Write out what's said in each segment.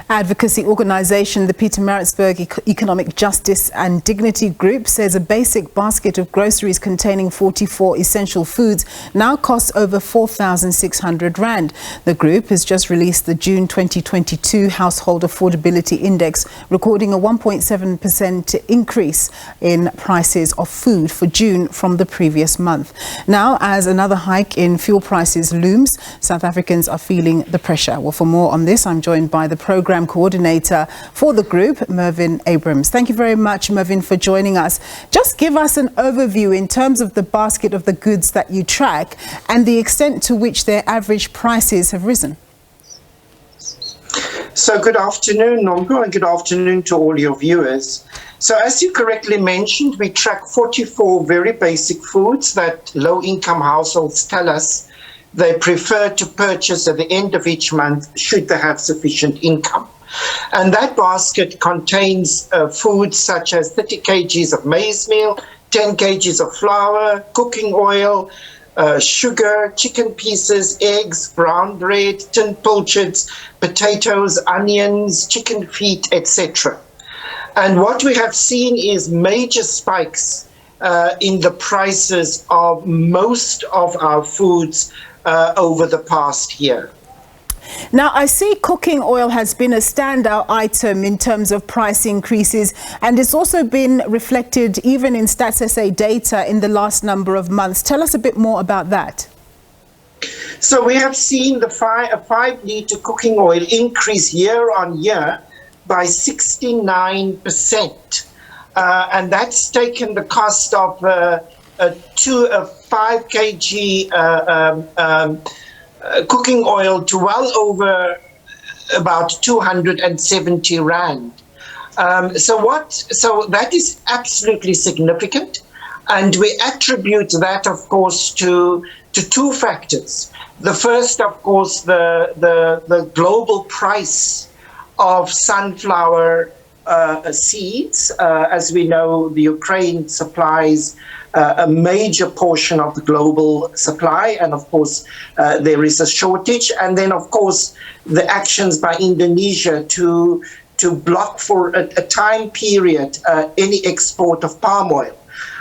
Advocacy organisation, the Pietermaritzburg Economic Justice and Dignity Group, says a basic basket of groceries containing 44 essential foods now costs over 4,600 rand. The group has just released the June 2022 Household Affordability Index, recording a 1.7% increase in prices of food for June from the previous month. Now, as another hike in fuel prices looms, South Africans are feeling the pressure. Well, for more on this, I'm joined by the Programme Coordinator for the group, Mervyn Abrahams. Thank you very much, Mervyn, for joining us. Just give us an overview in terms of the basket of the goods that you track and the extent to which their average prices have risen. So good afternoon, Nombo, and good afternoon to all your viewers. So as you correctly mentioned, we track 44 very basic foods that low-income households tell us they prefer to purchase at the end of each month should they have sufficient income. And that basket contains foods such as 30 kgs of maize meal, 10 kgs of flour, cooking oil, sugar, chicken pieces, eggs, brown bread, tinned pilchards, potatoes, onions, chicken feet, etc. And what we have seen is major spikes in the prices of most of our foods over the past year. Now, I see cooking oil has been a standout item in terms of price increases, and it's also been reflected even in Stats SA data in the last number of months. Tell us a bit more about that. So we have seen the 5-litre cooking oil increase year on year by 69%. And that's taken the cost of a 5 kg cooking oil to well over about 270 rand. So that is absolutely significant, and we attribute that, of course, to two factors. The first, of course, the global price of sunflower seeds. As we know, the Ukraine supplies a major portion of the global supply, and of course there is a shortage. And then, of course, the actions by Indonesia to block for a time period any export of palm oil.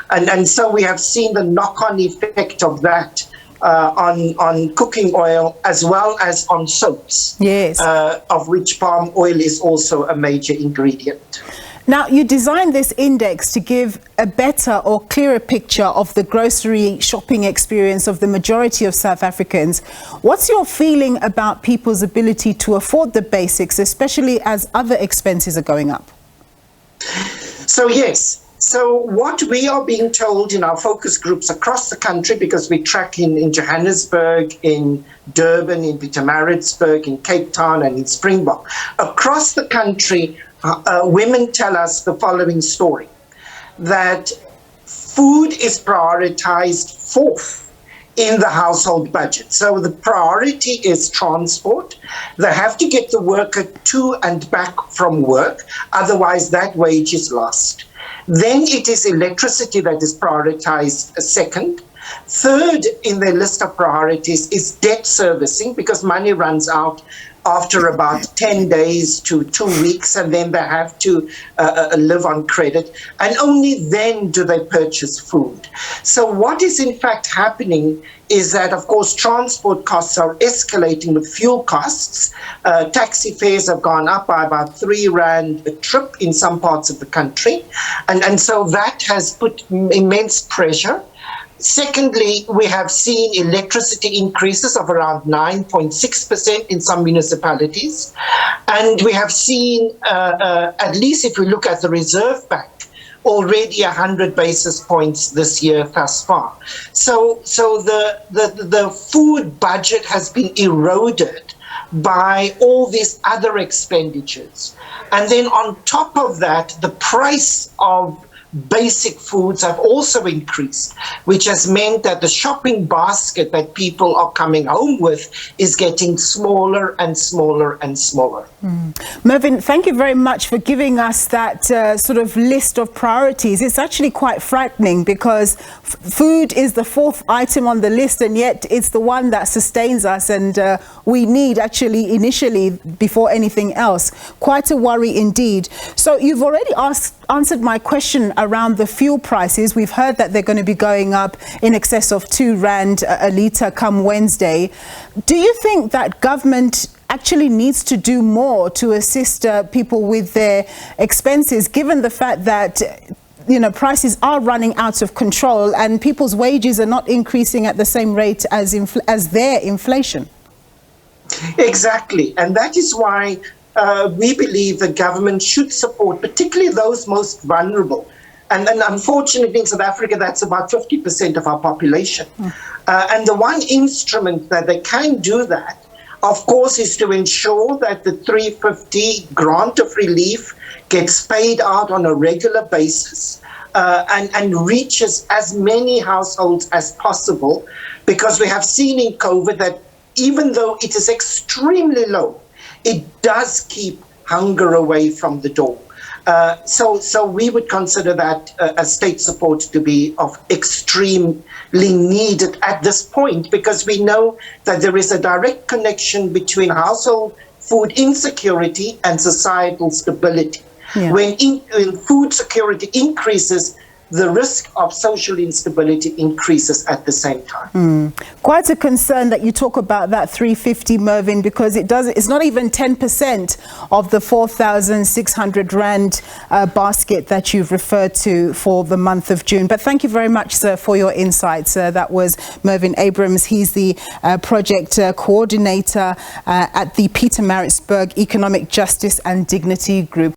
And so we have seen the knock-on effect of that on cooking oil as well as on soaps, yes, of which palm oil is also a major ingredient. Now, you designed this index to give a better or clearer picture of the grocery shopping experience of the majority of South Africans. What's your feeling about people's ability to afford the basics, especially as other expenses are going up? So, yes. So what we are being told in our focus groups across the country, because we track in Johannesburg, in Durban, in Pietermaritzburg, in Cape Town, and in Springbok, across the country, women tell us the following story, that food is prioritized fourth in the household budget. So the priority is transport. They have to get the worker to and back from work, otherwise that wage is lost. Then it is electricity that is prioritized second. Third in their list of priorities is debt servicing, because money runs out after about 10 days to 2 weeks, and then they have to live on credit, and only then do they purchase food. So what is in fact happening is that, of course, transport costs are escalating with fuel costs. Taxi fares have gone up by about 3 rand a trip in some parts of the country, and so that has put immense pressure. Secondly, we have seen electricity increases of around 9.6% in some municipalities. And we have seen, at least if we look at the Reserve Bank, already 100 basis points this year thus far. So the food budget has been eroded by all these other expenditures. And then on top of that, the price of basic foods have also increased, which has meant that the shopping basket that people are coming home with is getting smaller and smaller and smaller. Mervyn, thank you very much for giving us that sort of list of priorities. It's actually quite frightening because food is the fourth item on the list, and yet it's the one that sustains us and we need actually initially before anything else. Quite a worry indeed. So you've already answered my question around the fuel prices. We've heard that they're going to be going up in excess of 2 rand a litre come Wednesday. Do you think that government actually needs to do more to assist people with their expenses, given the fact that prices are running out of control and people's wages are not increasing at the same rate as their inflation? Exactly, and that is why we believe the government should support particularly those most vulnerable. And unfortunately in South Africa, that's about 50% of our population. And the one instrument that they can do that, of course, is to ensure that the 350 grant of relief gets paid out on a regular basis and reaches as many households as possible, because we have seen in COVID that even though it is extremely low, it does keep hunger away from the door. So we would consider that as state support to be of extremely needed at this point, because we know that there is a direct connection between household food insecurity and societal stability. Yeah. When food security increases, the risk of social instability increases at the same time. Quite a concern that you talk about that 350, Mervyn, because it's not even 10% of the 4,600 rand basket that you've referred to for the month of June. But thank you very much, sir, for your insights. That was Mervyn Abrahams. He's the project coordinator at the Pietermaritzburg Economic Justice and Dignity Group.